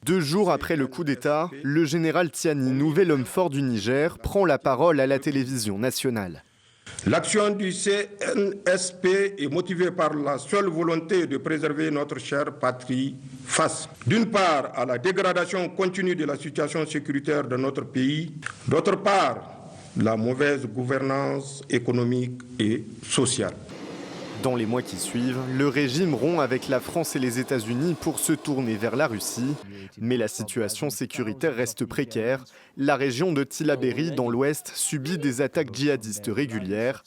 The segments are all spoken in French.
2 jours après le coup d'État, le général Tiani, nouvel homme fort du Niger, prend la parole à la télévision nationale. L'action du CNSP est motivée par la seule volonté de préserver notre chère patrie face, d'une part, à la dégradation continue de la situation sécuritaire de notre pays, d'autre part, la mauvaise gouvernance économique et sociale. Dans les mois qui suivent, le régime rompt avec la France et les États-Unis pour se tourner vers la Russie. Mais la situation sécuritaire reste précaire. La région de Tillabéri, dans l'ouest, subit des attaques djihadistes régulières.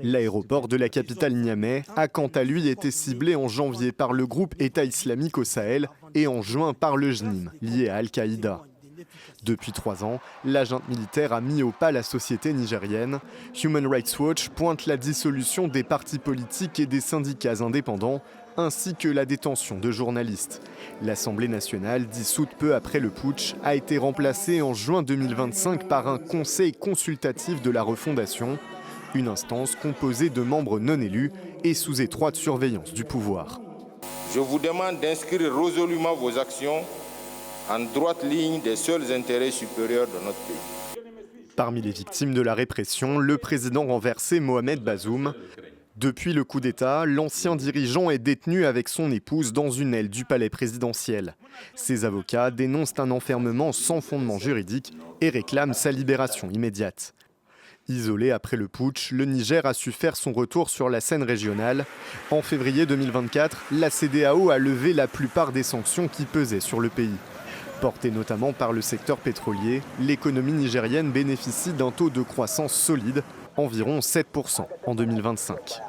L'aéroport de la capitale Niamey a quant à lui été ciblé en janvier par le groupe État islamique au Sahel et en juin par le JNIM, lié à Al-Qaïda. Depuis 3 ans, la junte militaire a mis au pas la société nigérienne. Human Rights Watch pointe la dissolution des partis politiques et des syndicats indépendants, ainsi que la détention de journalistes. L'Assemblée nationale, dissoute peu après le putsch, a été remplacée en juin 2025 par un conseil consultatif de la refondation, une instance composée de membres non élus et sous étroite surveillance du pouvoir. Je vous demande d'inscrire résolument vos actions en droite ligne des seuls intérêts supérieurs de notre pays. Parmi les victimes de la répression, le président renversé Mohamed Bazoum. Depuis le coup d'État, l'ancien dirigeant est détenu avec son épouse dans une aile du palais présidentiel. Ses avocats dénoncent un enfermement sans fondement juridique et réclament sa libération immédiate. Isolé après le putsch, le Niger a su faire son retour sur la scène régionale. En février 2024, la CEDEAO a levé la plupart des sanctions qui pesaient sur le pays. Portée notamment par le secteur pétrolier, l'économie nigérienne bénéficie d'un taux de croissance solide, environ 7% en 2025.